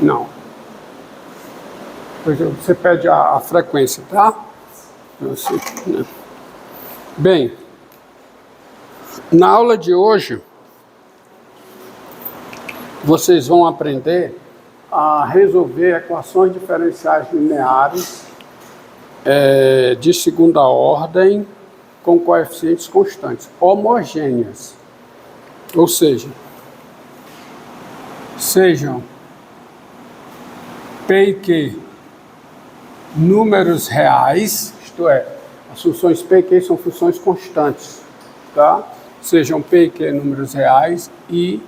Não. Você pede a frequência, tá? Bem, na aula de hoje, vocês vão aprender a resolver equações diferenciais lineares de segunda ordem com coeficientes constantes, homogêneas. Ou seja, sejam P e Q números reais, isto é, as funções P e Q são funções constantes, tá? Sejam P e Q números reais e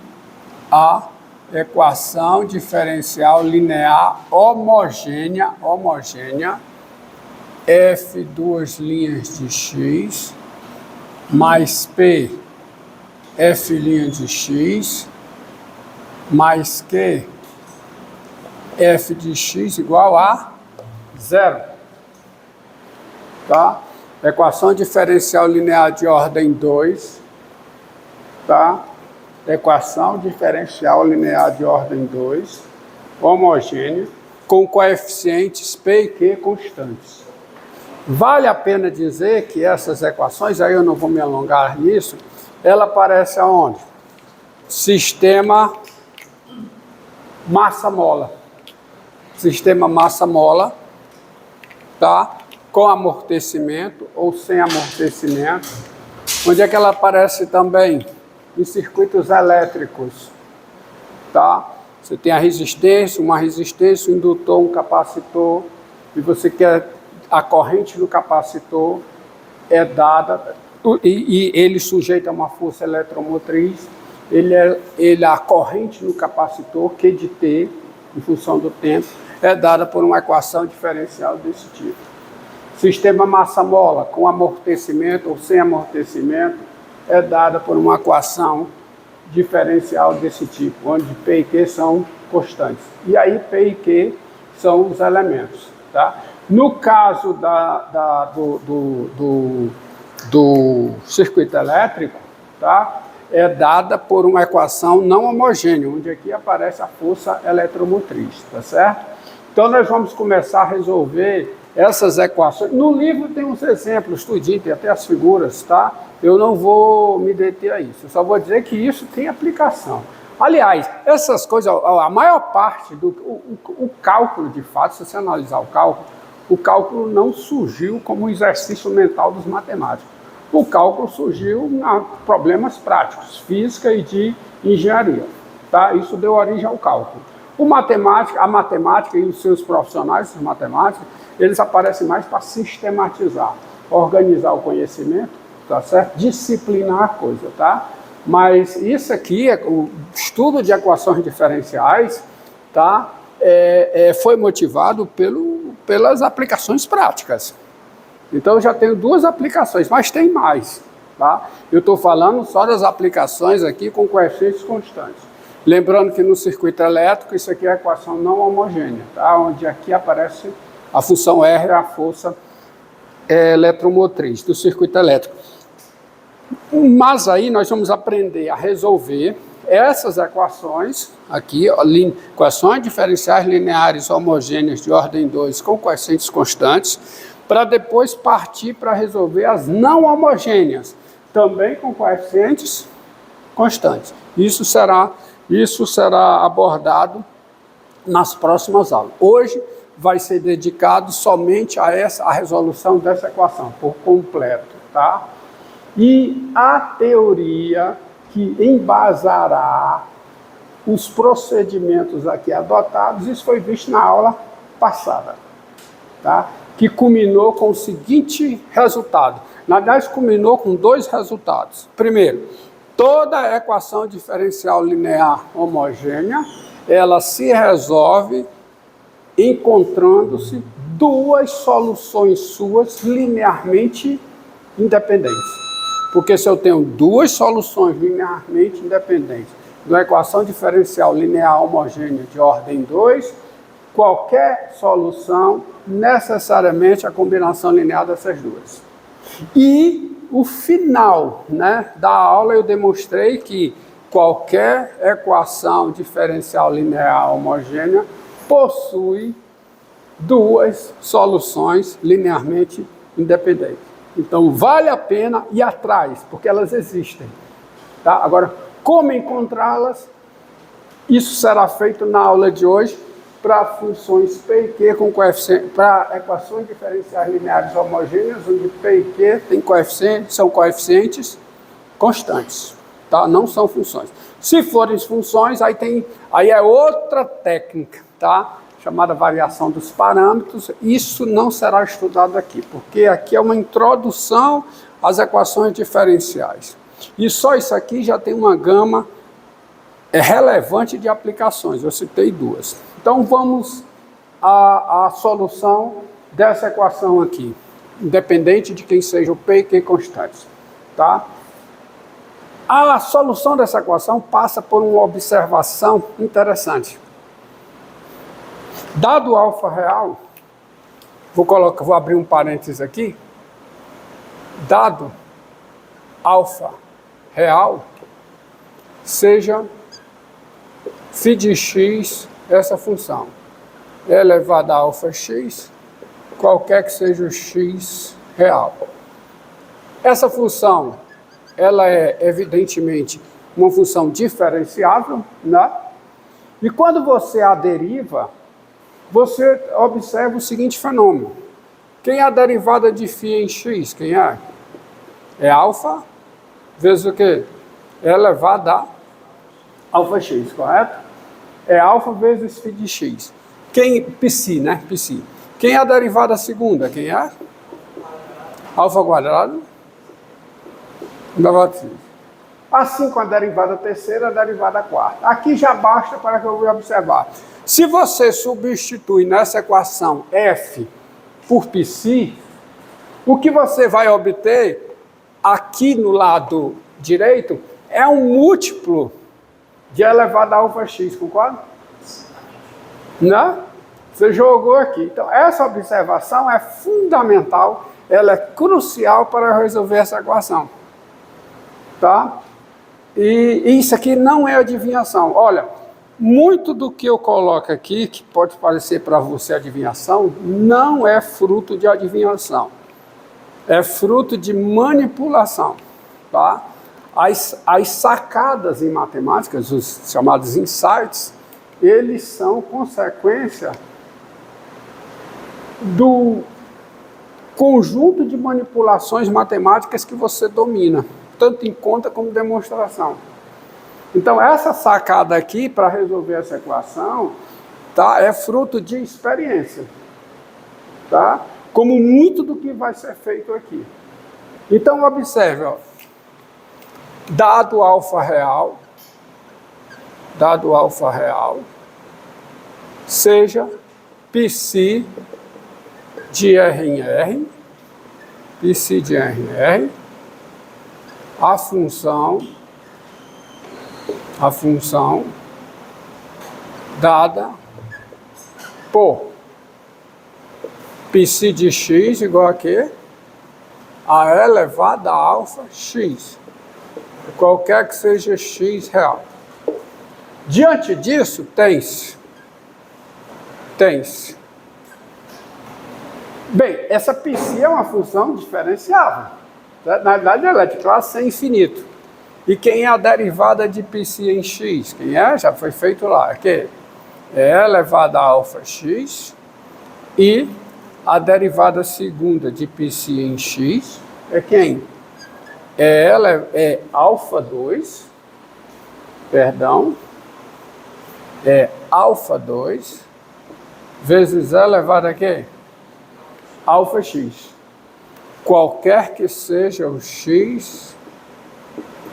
a equação diferencial linear homogênea, F duas linhas de x mais P F' de x mais Q F de x igual a 0. Tá? Equação diferencial linear de ordem 2. Tá? Equação diferencial linear de ordem 2, homogênea, com coeficientes P e Q constantes. Vale a pena dizer que essas equações, aí eu não vou me alongar nisso, ela aparece aonde? Sistema massa-mola. Sistema massa-mola, tá? Com amortecimento ou sem amortecimento. Onde é que ela aparece também? Em circuitos elétricos, tá? Você tem a resistência, uma resistência, um indutor, um capacitor, e você quer a corrente do capacitor é dada, e ele sujeita a uma força eletromotriz, a corrente no capacitor, Q de T, em função do tempo, é dada por uma equação diferencial desse tipo. Sistema massa-mola, com amortecimento ou sem amortecimento, é dada por uma equação diferencial desse tipo, onde P e Q são constantes. E aí P e Q são os elementos, tá? No caso do circuito elétrico, tá? É dada por uma equação não homogênea, onde aqui aparece a força eletromotriz, tá certo? Então nós vamos começar a resolver essas equações. No livro tem uns exemplos, tudinho, tem até as figuras, tá? Eu não vou me deter a isso, eu só vou dizer que isso tem aplicação. Aliás, essas coisas, a maior parte o cálculo, de fato, se você analisar o cálculo não surgiu como um exercício mental dos matemáticos. O cálculo surgiu em problemas práticos, física e de engenharia, tá? Isso deu origem ao cálculo. A matemática e os seus profissionais, os matemáticos, eles aparecem mais para sistematizar, organizar o conhecimento, tá certo? Disciplinar a coisa, tá? Mas isso aqui, o estudo de equações diferenciais, tá? Foi motivado pelas aplicações práticas. Então, eu já tenho duas aplicações, mas tem mais, tá? Eu estou falando só das aplicações aqui com coeficientes constantes. Lembrando que no circuito elétrico, isso aqui é a equação não homogênea, tá? Onde aqui aparece a função R, a força eletromotriz do circuito elétrico. Mas aí nós vamos aprender a resolver essas equações aqui, equações diferenciais lineares homogêneas de ordem 2 com coeficientes constantes, para depois partir para resolver as não homogêneas, também com coeficientes constantes. Isso será abordado nas próximas aulas. Hoje vai ser dedicado somente a resolução dessa equação, por completo, tá? E a teoria que embasará os procedimentos aqui adotados, isso foi visto na aula passada, tá? Que culminou com o seguinte resultado. Na verdade, culminou com dois resultados. Primeiro, toda equação diferencial linear homogênea, ela se resolve encontrando-se duas soluções suas linearmente independentes. Porque se eu tenho duas soluções linearmente independentes de uma equação diferencial linear homogênea de ordem 2, qualquer solução, necessariamente a combinação linear dessas duas. E o final, né, da aula eu demonstrei que qualquer equação diferencial linear homogênea possui duas soluções linearmente independentes. Então, vale a pena ir atrás, porque elas existem. Tá? Agora, como encontrá-las? Isso será feito na aula de hoje para funções P e Q com coeficiente, para equações diferenciais lineares homogêneas, onde P e Q tem coeficientes, são coeficientes constantes, tá? Não são funções. Se forem funções, aí é outra técnica, tá? Chamada variação dos parâmetros. Isso não será estudado aqui, porque aqui é uma introdução às equações diferenciais. E só isso aqui já tem uma gama relevante de aplicações, eu citei duas. Então vamos à solução dessa equação aqui, independente de quem seja o P e Q constantes. Tá? A solução dessa equação passa por uma observação interessante. Dado alfa real, vou abrir um parênteses aqui, dado alfa real, seja φ de x essa função é elevado a alfa x, qualquer que seja o x real. Essa função, ela é evidentemente uma função diferenciável, né? E quando você a deriva, você observa o seguinte fenômeno. Quem é a derivada de φ em x? Quem é? É alfa vezes o quê? É elevado a alfa x, correto? É alfa vezes φ de x. Psi, né? Psi. Quem é a derivada segunda? Quem é? Alfa quadrado. Assim com a derivada terceira, a derivada quarta. Aqui já basta para que eu vou observar. Se você substitui nessa equação f por psi, o que você vai obter aqui no lado direito é um múltiplo de elevado a alfa x, concorda? Né? Você jogou aqui. Então, essa observação é fundamental, ela é crucial para resolver essa equação. Tá? E isso aqui não é adivinhação. Olha, muito do que eu coloco aqui, que pode parecer para você adivinhação, não é fruto de adivinhação. É fruto de manipulação. Tá? As sacadas em matemática, os chamados insights, eles são consequência do conjunto de manipulações matemáticas que você domina, tanto em conta como demonstração. Então, essa sacada aqui, para resolver essa equação, tá, é fruto de experiência. Tá? Como muito do que vai ser feito aqui. Então, observe, ó. Dado alfa real, seja psi de R em R, psi de R em R, a função dada por psi de x igual a quê? A elevado a alfa x, qualquer que seja x real. Diante disso, tem-se. Bem, essa psi é uma função diferenciável. Na verdade, ela é de classe sem infinito. E quem é a derivada de psi em x? Quem é? Já foi feito lá. Que é elevado a alfa x e a derivada segunda de psi em x é quem? É alfa 2, é alfa 2 vezes elevado a quê? Alfa x. Qualquer que seja o x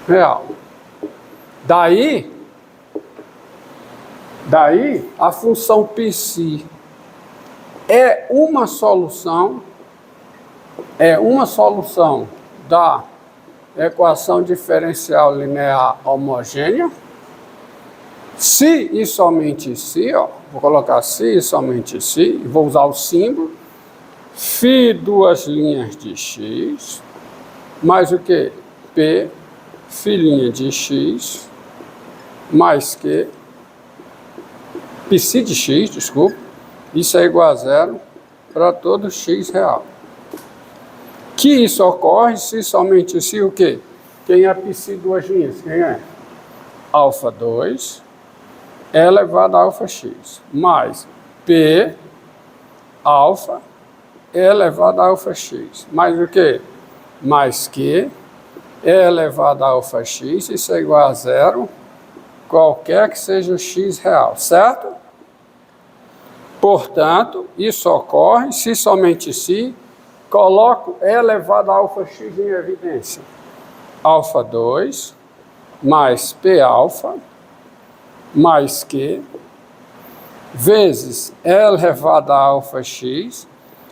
real. Daí a função psi é uma solução da equação diferencial linear homogênea, se e somente se, ó, vou colocar se e somente se, vou usar o símbolo, φ duas linhas de x, mais o que? P, filhinha de x, mais que psi de x, desculpa, isso é igual a zero para todo x real. Que isso ocorre se somente se o quê? Quem é psi duas linhas? Quem é? Alfa 2 elevado a alfa x, mais P alfa elevado a alfa x, mais o quê? Mais Q elevado a alfa x, isso é igual a zero, qualquer que seja o x real, certo? Portanto, isso ocorre se somente se coloco E elevado a alfa x em evidência. Alfa 2 mais P alfa mais Q vezes E elevado a alfa x,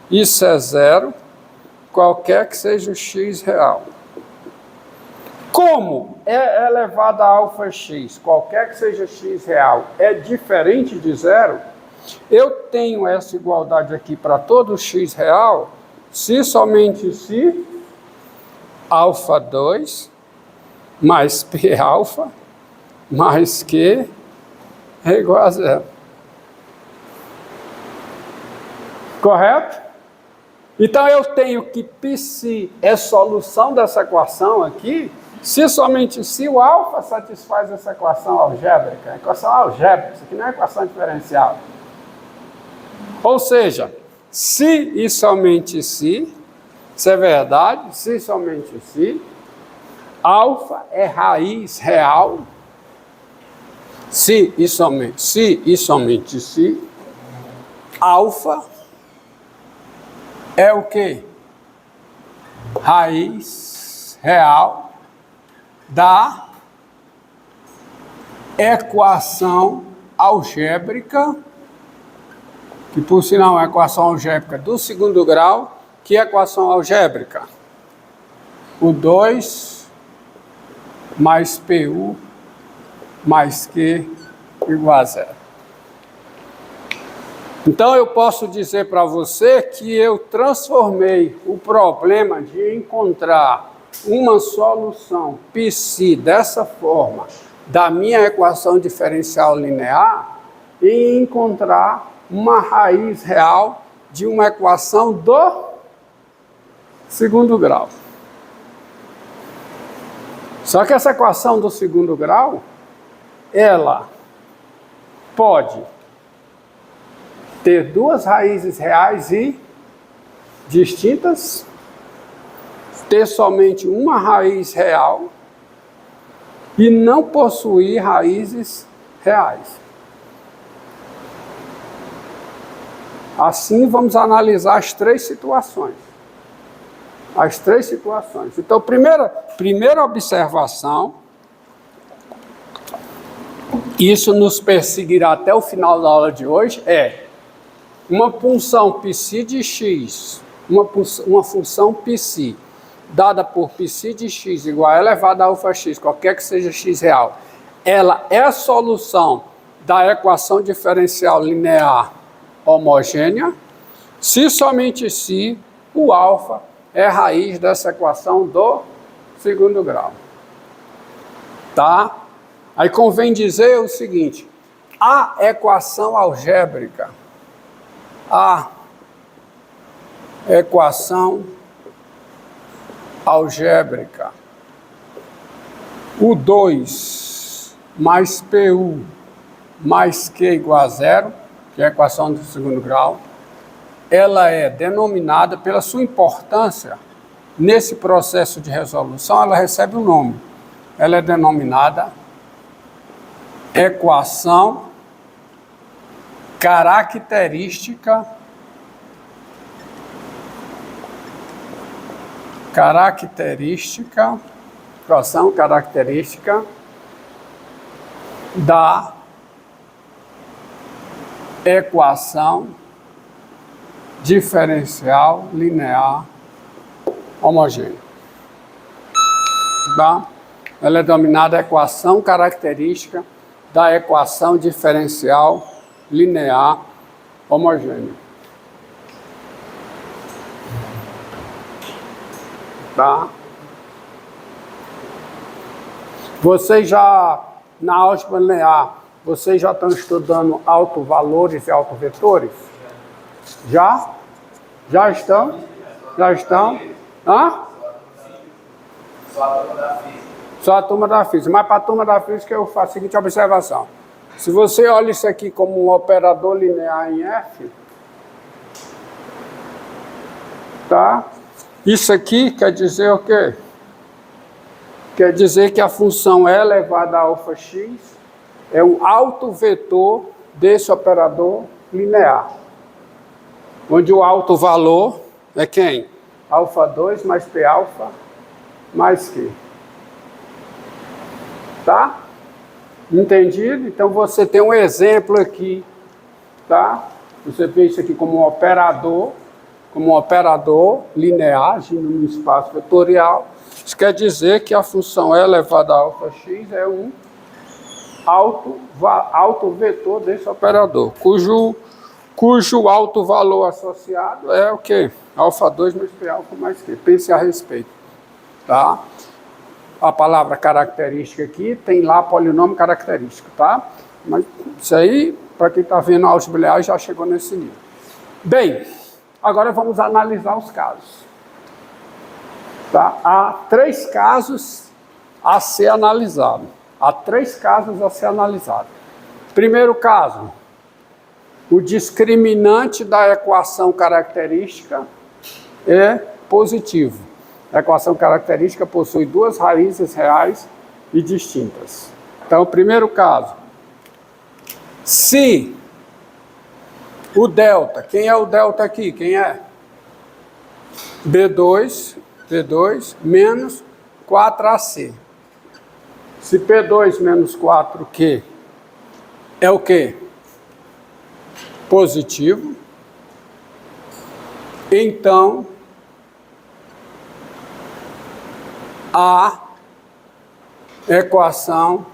isso é zero, qualquer que seja o x real. Como E elevado a alfa x, qualquer que seja x real, é diferente de zero, eu tenho essa igualdade aqui para todo x real, se somente se alfa 2 mais P alfa mais Q é igual a zero. Correto? Então eu tenho que psi é solução dessa equação aqui, se somente se o alfa satisfaz essa equação algébrica. Equação algébrica, isso aqui não é equação diferencial. Ou seja, se e somente se, isso é verdade, se e somente se, alfa é raiz real, se e somente se, alfa é o quê? Raiz real da equação algébrica, que por sinal é a equação algébrica do segundo grau. Que equação algébrica? O 2 mais PU mais Q igual a zero. Então eu posso dizer para você que eu transformei o problema de encontrar uma solução psi dessa forma da minha equação diferencial linear e encontrar uma raiz real de uma equação do segundo grau. Só que essa equação do segundo grau, ela pode ter duas raízes reais e distintas, ter somente uma raiz real e não possuir raízes reais. Assim, vamos analisar as três situações. As três situações. Então, primeira observação, isso nos perseguirá até o final da aula de hoje, é uma função psi de x, uma função psi, dada por psi de x igual a elevado a alfa x, qualquer que seja x real, ela é a solução da equação diferencial linear homogênea, se somente se o alfa é raiz dessa equação do segundo grau. Tá? Aí convém dizer o seguinte, a equação algébrica, o 2 mais PU mais Q igual a zero, que é a equação do segundo grau, ela é denominada pela sua importância nesse processo de resolução, ela recebe um nome. Ela é denominada equação característica equação característica da equação diferencial linear homogênea. Tá? Ela é denominada equação característica da equação diferencial linear homogênea. Tá? Vocês já, na álgebra linear, vocês já estão estudando autovalores e autovetores? Já? Já estão? Já estão? Hã? Só a turma da física. Mas para a turma da física eu faço a seguinte observação. Se você olha isso aqui como um operador linear em F, tá? Isso aqui quer dizer o quê? Quer dizer que a função E elevada a alfa x é um autovetor desse operador linear. Onde o autovalor é quem? Alfa 2 mais P alfa mais Q. Tá? Entendido? Então você tem um exemplo aqui, tá? Você vê isso aqui como um operador linear, agindo no espaço vetorial. Isso quer dizer que a função E elevada a alfa x é um autovetor desse operador, cujo autovalor associado é o quê? Alfa 2 mais P alfa mais Q. Pense a respeito, tá? A palavra característica aqui tem lá polinômio característico, tá? Mas isso aí, para quem está vendo a álgebra linear, já chegou nesse nível. Bem, agora vamos analisar os casos. Tá? Há 3 casos a ser analisado. Primeiro caso, o discriminante da equação característica é positivo. A equação característica possui 2 raízes reais e distintas. Então, primeiro caso, se o delta, quem é o delta aqui? Quem é? B2 menos 4AC. Se P2 menos 4Q é o quê? Positivo. Então, a equação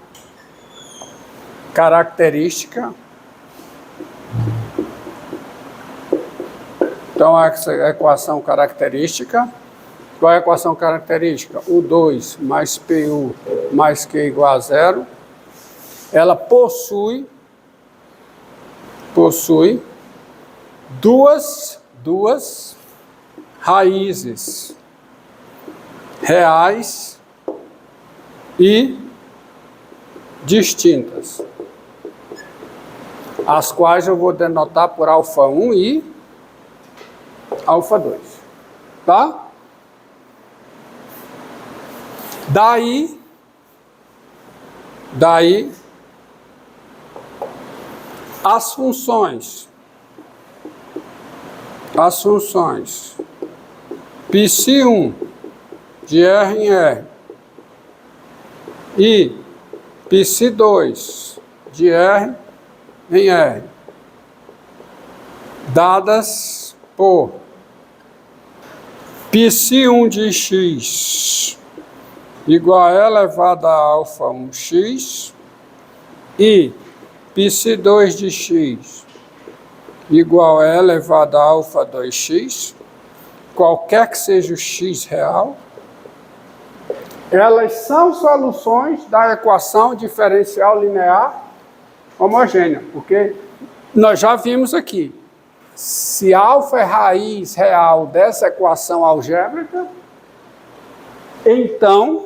característica. Então, a equação característica. Qual é a equação característica? U2 mais PU mais Q igual a 0. Ela possui duas raízes reais e distintas, as quais eu vou denotar por alfa 1 e alfa 2, tá? Daí as funções Psi1 de R em R e Psi2 de R em R, dadas por Psi1 de x igual a E elevado a alfa 1x e Psi2 de x igual a E elevado a alfa 2x, qualquer que seja o x real, elas são soluções da equação diferencial linear homogênea, porque nós já vimos aqui, se alfa é raiz real dessa equação algébrica, então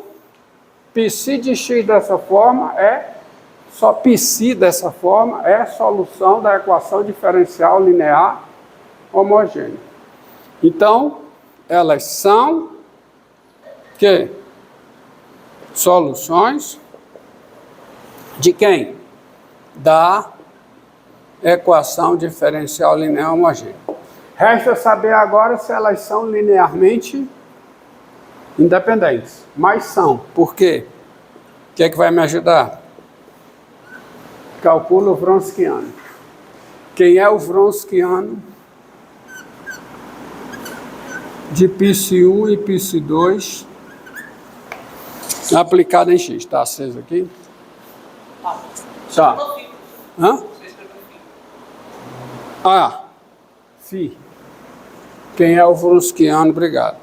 Psi de x dessa forma é solução da equação diferencial linear homogênea. Então, elas são que soluções de quem? Da equação diferencial linear homogênea. Resta saber agora se elas são linearmente independentes. Mas são. Por quê? O que é que vai me ajudar? Calculo Wronskiano. Quem é o Wronskiano de Psi1 e Psi2 aplicado em x? Está aceso aqui? Tá. Hã? Φ. Quem é o Wronskiano? Obrigado.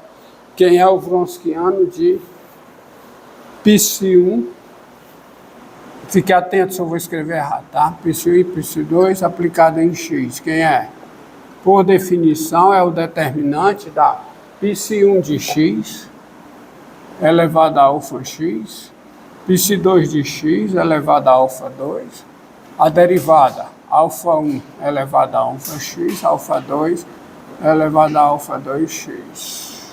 Quem é o Wronskiano de Psi1 Fique atento se eu vou escrever errado, tá? Psi1 e Psi2 aplicado em x. Quem é? Por definição, é o determinante da Psi1 de x elevado a alfa x, Psi2 de x elevado a alfa 2, a derivada alfa 1 elevado a alfa x, alfa 2 elevado a alfa 2x.